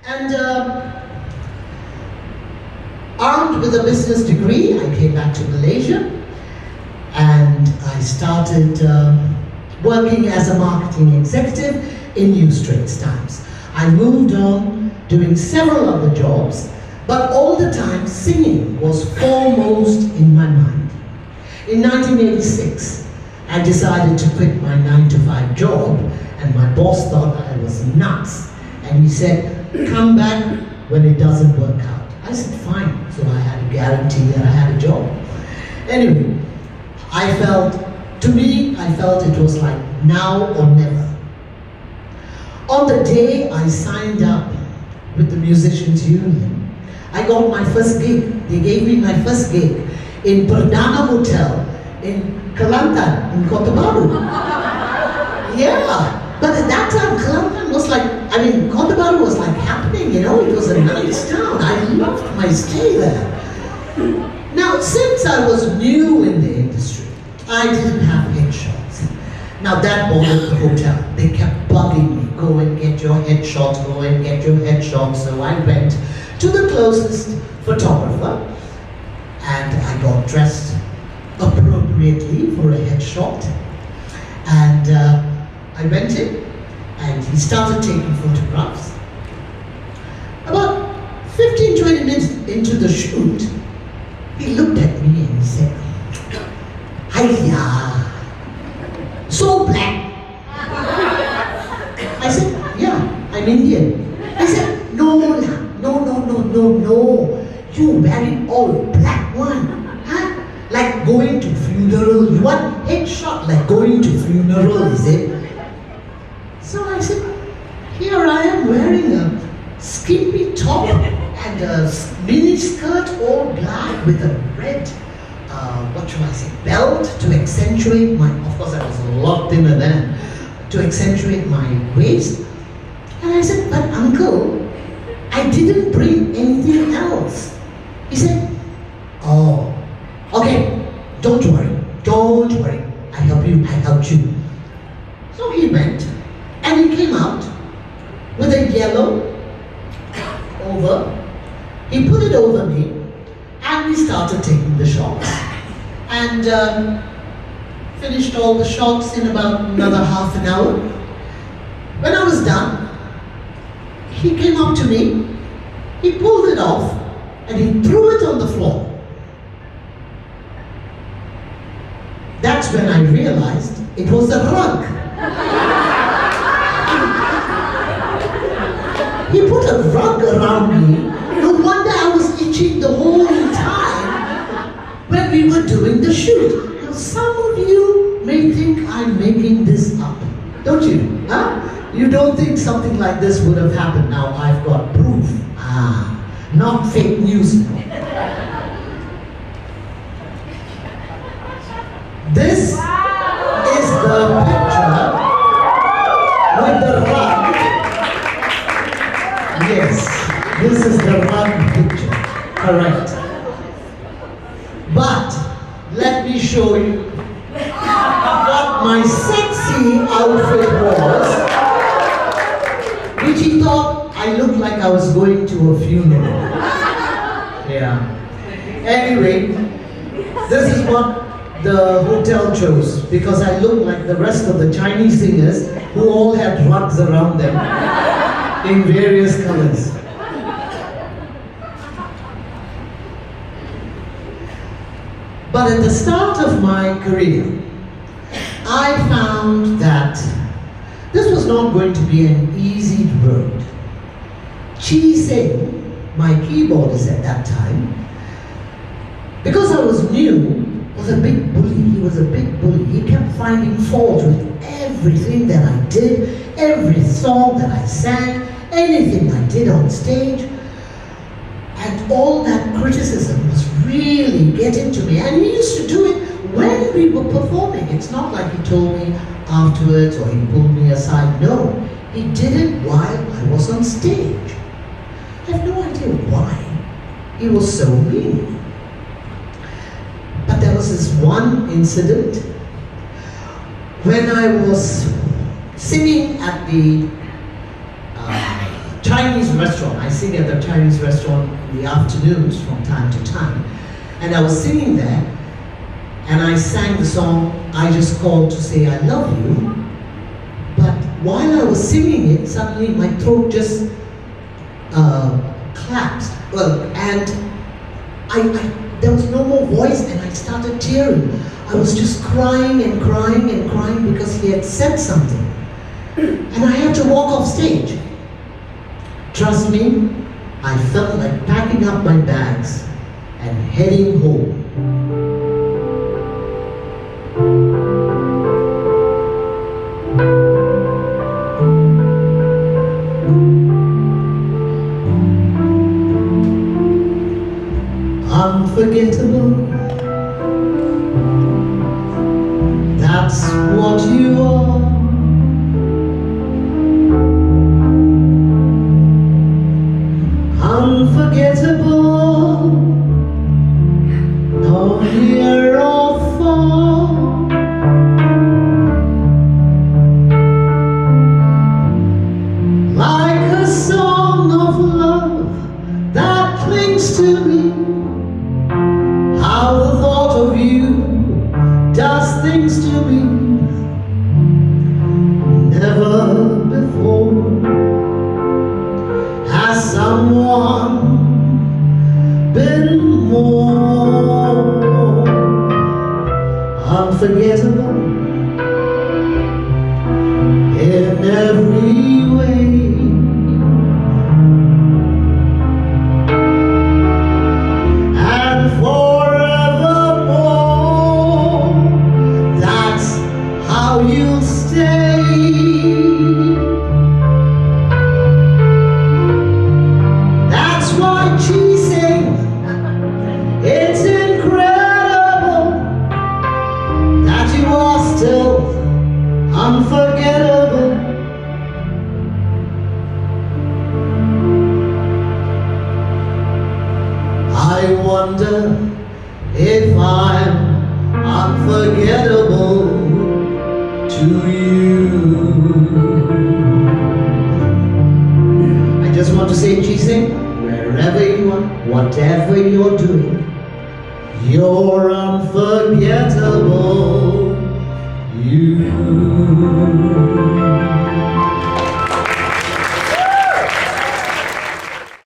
And armed with a business degree, I came back to Malaysia and I started working as a marketing executive in New Straits Times. I moved on doing several other jobs, but all the time singing was foremost in my mind. In 1986, I decided to quit my 9-to-5 job, and my boss thought I was nuts. And he said, come back when it doesn't work out. I said, fine. So I had a guarantee that I had a job. Anyway, I felt it was like now or never. On the day I signed up with the Musicians Union, I got my first gig. They gave me my first gig in Perdana Hotel in Kelantan, in Kota Baru. Yeah, but at that time Kelantan was like, Kota Baru was like happening, it was a nice town. I loved my stay there. Now, since I was new in the industry, I didn't have headshots. Now that bothered the hotel. They kept bugging me, go and get your headshots, go and get your headshots. So I went to the closest photographer and I got dressed appropriately for a headshot. And I went in and he started taking photographs. About 15-20 minutes into the shoot, he looked at me and he said, "Hiya, so black." I said, "Yeah, I'm Indian." He said, "No, you wearing all black one, huh? Like going to funeral. You want headshot like going to funeral, is it?" So I said, "Here I am wearing a skimpy top and a mini skirt, all black with a red, belt to accentuate my, of course I was a lot thinner then, to accentuate my waist." And I said, "But uncle, I didn't bring anything else." He said, "Oh, okay, don't worry, I helped you. So he went and he came out with a yellow over. He put it over me and we started taking the shots. And finished all the shots in about another half an hour. When I was done, he came up to me, he pulled it off and he threw it on the floor. That's when I realized it was a rug. He put a rug around me. No wonder I was itching the whole time when we were doing the shoot. Now some of you may think I'm making this up, don't you? Huh? You don't think something like this would have happened. Now I've got proof. Not fake news. This is the picture with the rug. Yes, this is the rug picture. Correct. But let me show you what my sexy outfit was, which he thought I looked like I was going to a funeral. Yeah. Anyway, this is what the hotel chose, because I looked like the rest of the Chinese singers who all had rugs around them in various colors. But at the start of my career, I found that this was not going to be an easy road. Chi Sing, my keyboardist at that time, because I was new, was a big bully. He was a big bully. He kept finding fault with everything that I did, every song that I sang, anything I did on stage. And all that criticism was really getting to me. And he used to do it when we were performing. It's not like he told me afterwards or he pulled me aside. No, he did it while I was on stage. I have no idea why he was so mean. But there was this one incident when I was singing at the Chinese restaurant. I sing at the Chinese restaurant in the afternoons from time to time. And I was singing there, and I sang the song, I Just Called to Say I Love You. But while I was singing it, suddenly my throat just collapsed. And there was no more voice, and I started tearing. I was just crying and crying and crying because he had said something. And I had to walk off stage. Trust me, I felt like packing up my bags and heading home. Unforgettable, that's what you are. Unforgettable, no near or far. Like a song of love that clings to me. How the thought of you does things to me. Never before has someone been more unforgettable in every way. And forevermore, that's how you'll stay. It's incredible that you are still unforgettable. I wonder if I'm unforgettable to you. I just want to say, Jising, wherever you are, whatever you're doing, you're unforgettable, you.